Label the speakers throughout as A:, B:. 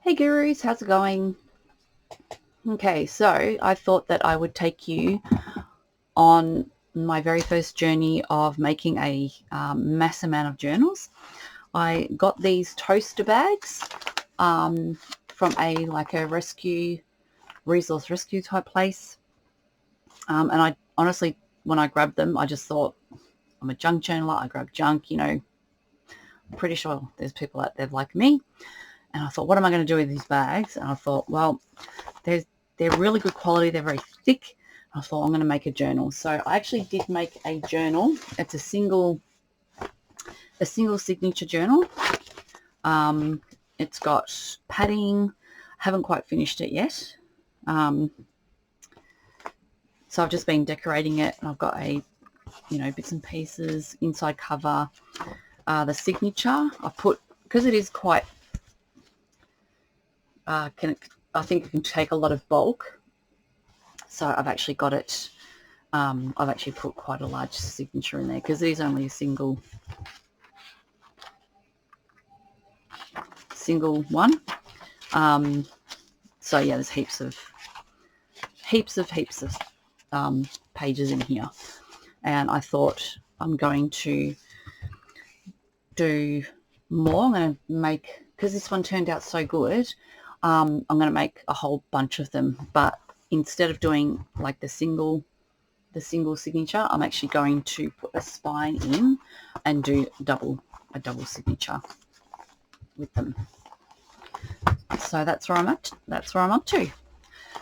A: Hey gurus, how's it going? Okay, so I thought that I would take you on my very first journey of making a mass amount of journals. I got these toaster bags from a resource rescue type place, and I honestly, when I grabbed them, I just thought, I'm a junk journaler. I grab junk, I'm pretty sure there's people out there like me. And I thought, what am I going to do with these bags? And I thought, well, they're really good quality. They're very thick. I thought I'm going to make a journal. So I actually did make a journal. It's a single signature journal. It's got padding. I haven't quite finished it yet. So I've just been decorating it, and I've got bits and pieces, inside cover, the signature. I put, because it is quite, I think it can take a lot of bulk. So I've actually got it, I've actually put quite a large signature in there because it is only a single one. So yeah, there's heaps of pages in here. And I thought I'm going to do more. I'm going to make, because this one turned out so good, I'm going to make a whole bunch of them. But instead of doing like the single signature, I'm actually going to put a spine in and do a double signature with them. So that's where I'm at. That's where I'm up to.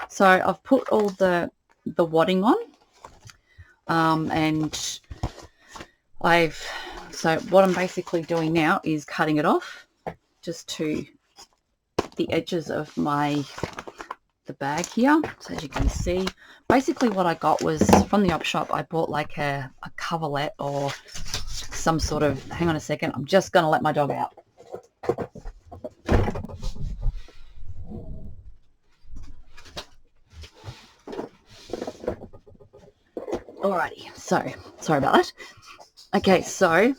A: So I've put all the wadding on, and so what I'm basically doing now is cutting it off just to the edges of the bag here. So as you can see, basically what I got was from the op shop. I bought like a coverlet or some sort of, hang on a second, I'm just going to let my dog out. Alrighty, so sorry about that. Okay, so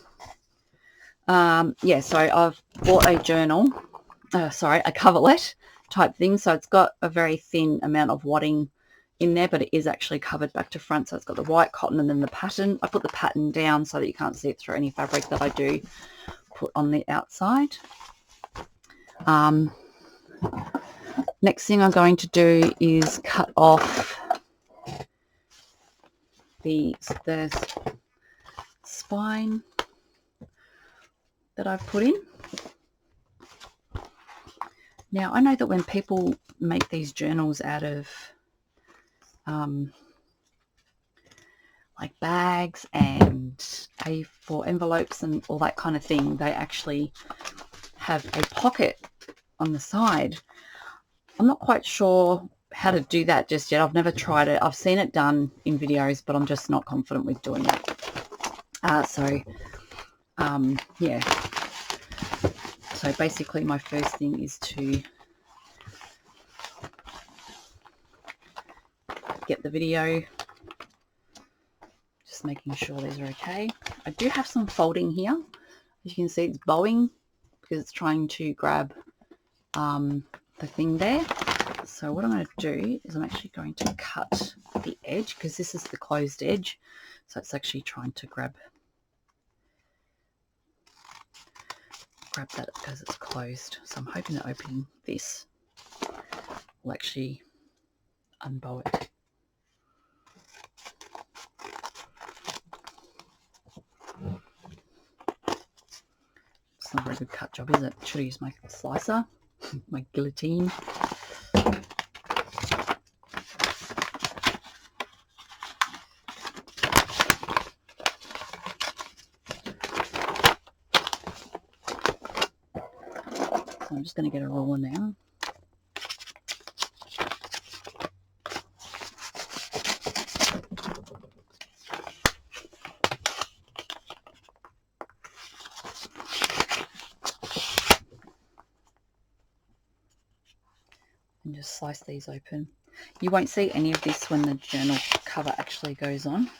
A: so I've bought a journal, a coverlet type thing. So it's got a very thin amount of wadding in there, but it is actually covered back to front. So it's got the white cotton and then the pattern. I put the pattern down so that you can't see it through any fabric that I do put on the outside. Next thing I'm going to do is cut off the spine that I've put in. Now, I know that when people make these journals out of like bags and A4 envelopes and all that kind of thing, they actually have a pocket on the side. I'm not quite sure how to do that just yet. I've never tried it. I've seen it done in videos, but I'm just not confident with doing it. Yeah. So basically my first thing is to get the video, just making sure these are okay. I do have some folding here. As you can see, it's bowing because it's trying to grab the thing there. So what I'm going to do is I'm actually going to cut the edge, because this is the closed edge. So it's actually trying to grab that because it's closed. So I'm hoping that opening this will actually unbow it. It's not a very good cut job, is it? Should have used my slicer, my guillotine. So I'm just going to get a ruler now. And just slice these open. You won't see any of this when the journal cover actually goes on.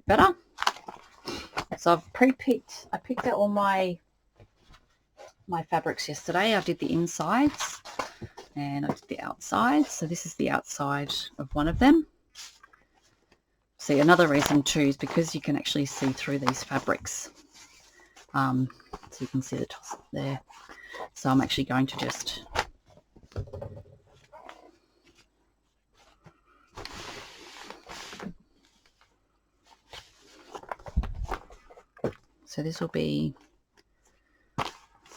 A: better. So I picked out all my fabrics yesterday. I did the insides and I did the outsides. So this is the outside of one of them. See, another reason too is because you can actually see through these fabrics. So you can see the toss there. So I'm actually going to just so this will be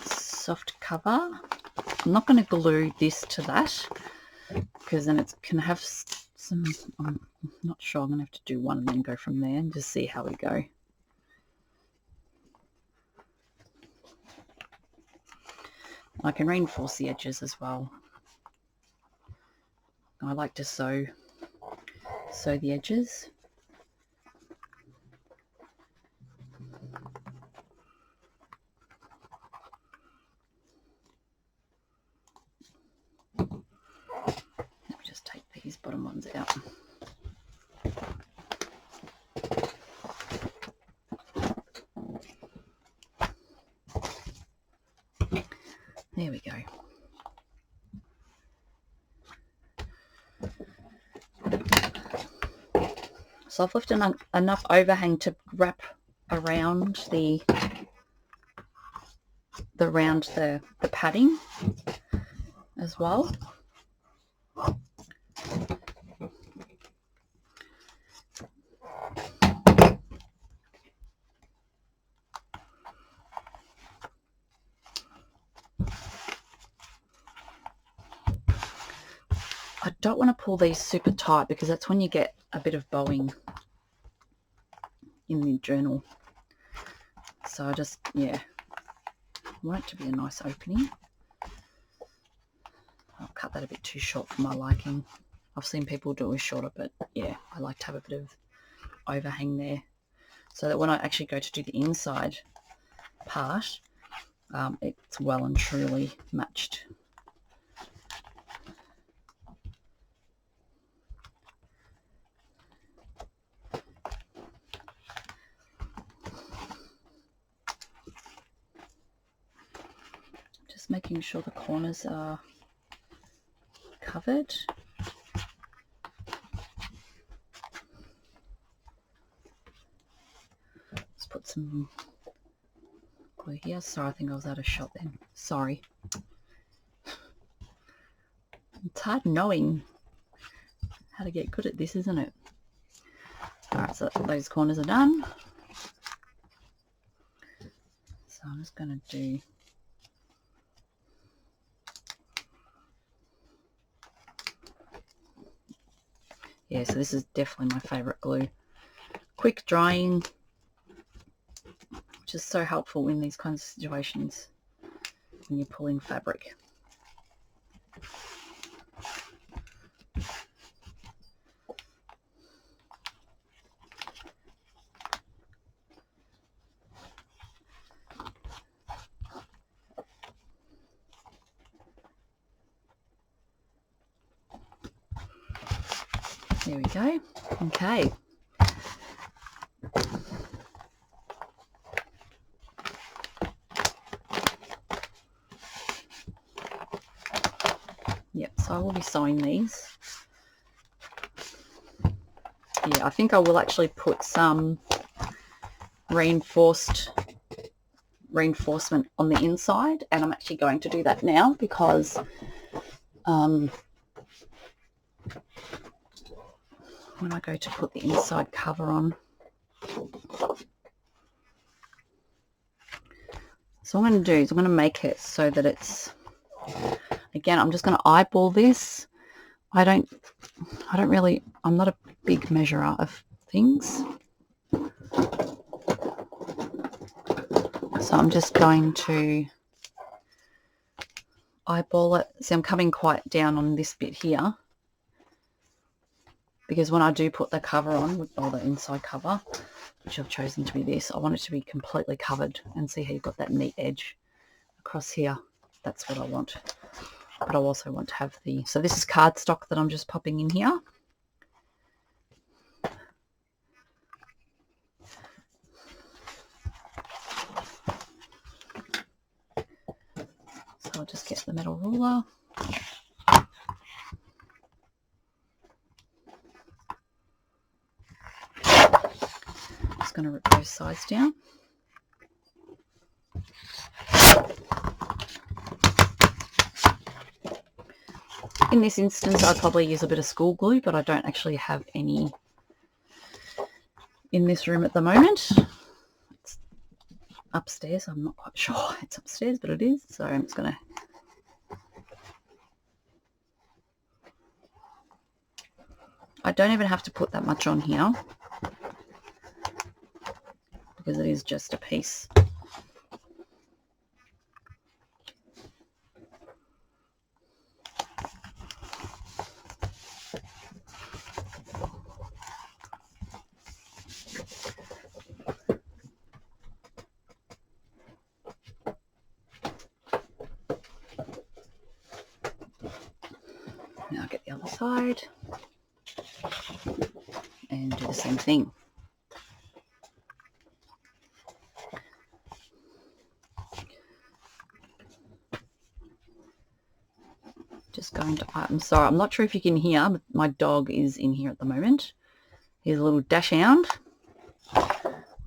A: soft cover. I'm not going to glue this to that because then it can have some, I'm not sure, I'm going to have to do one and then go from there and just see how we go. I can reinforce the edges as well. I like to sew the edges. Let me just take these bottom ones out. There we go. So I've left enough overhang to wrap around the padding as well. I don't want to pull these super tight because that's when you get a bit of bowing in the journal. So I just, yeah, I want it to be a nice opening. I'll cut that a bit too short for my liking. I've seen people do it shorter, but yeah, I like to have a bit of overhang there so that when I actually go to do the inside part, it's well and truly matched. Just making sure the corners are covered. Let's put some glue here. Sorry, I think I was out of shot then. Sorry. It's hard knowing how to get good at this, isn't it? Alright, so those corners are done. So I'm just going to do yeah, so this is definitely my favourite glue. Quick drying, which is so helpful in these kinds of situations when you're pulling fabric. There we go. Okay. Yep, so I will be sewing these. Yeah, I think I will actually put some reinforcement on the inside, and I'm actually going to do that now because when I go to put the inside cover on. So what I'm going to do is I'm going to make it so that it's, again, I'm just going to eyeball this. I'm not a big measurer of things. So I'm just going to eyeball it. See, I'm coming quite down on this bit here, because when I do put the cover on, or the inside cover, which I've chosen to be this, I want it to be completely covered, and see how you've got that neat edge across here. That's what I want. But I also want to have the, so this is cardstock that I'm just popping in here. the metal ruler. Just going to rip those sides down. In this instance, I'd probably use a bit of school glue, but I don't actually have any in this room at the moment. It's upstairs. I'm not quite sure it's upstairs, but it is. So I'm just going to... I don't even have to put that much on here because it is just a piece. Now I'll get the other side and do the same thing. Just going to... I'm sorry, I'm not sure if you can hear, but my dog is in here at the moment. He's a little dachshund.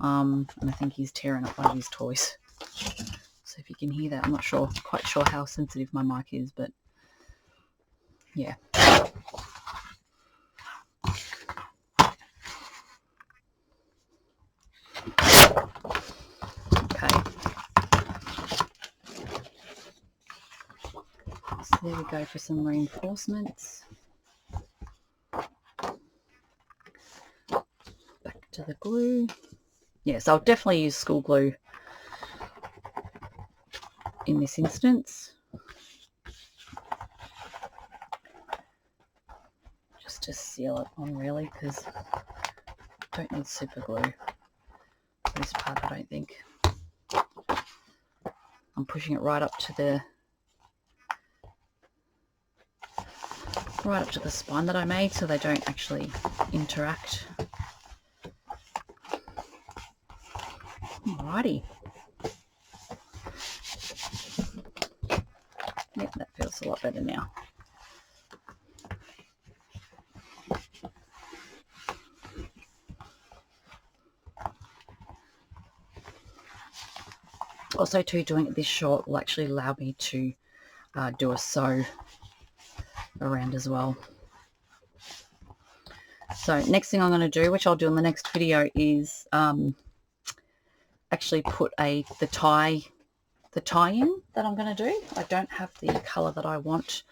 A: And I think he's tearing up one of his toys. So if you can hear that, I'm not sure, quite sure how sensitive my mic is, but yeah. Okay. So there we go for some reinforcements. Back to the glue. Yes, I'll definitely use school glue in this instance. Just to seal it on, really, because I don't need super glue for this part, I don't think. I'm pushing it right up to the spine that I made so they don't actually interact. Alrighty. Yep, that feels a lot better now. Also too, doing it this short will actually allow me to do a sew around as well. So next thing I'm going to do, which I'll do in the next video, is actually put the tie in that I'm going to do. I don't have the colour that I want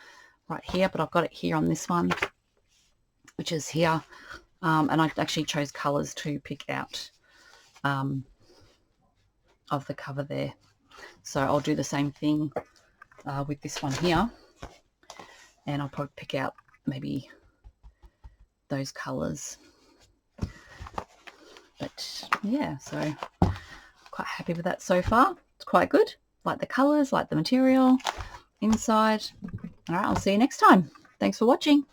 A: right here, but I've got it here on this one, which is here, and I actually chose colours to pick out of the cover there. So I'll do the same thing with this one here, and I'll probably pick out maybe those colours. But yeah, so quite happy with that so far. It's quite good. Like the colours, like the material inside. All right, I'll see you next time. Thanks for watching.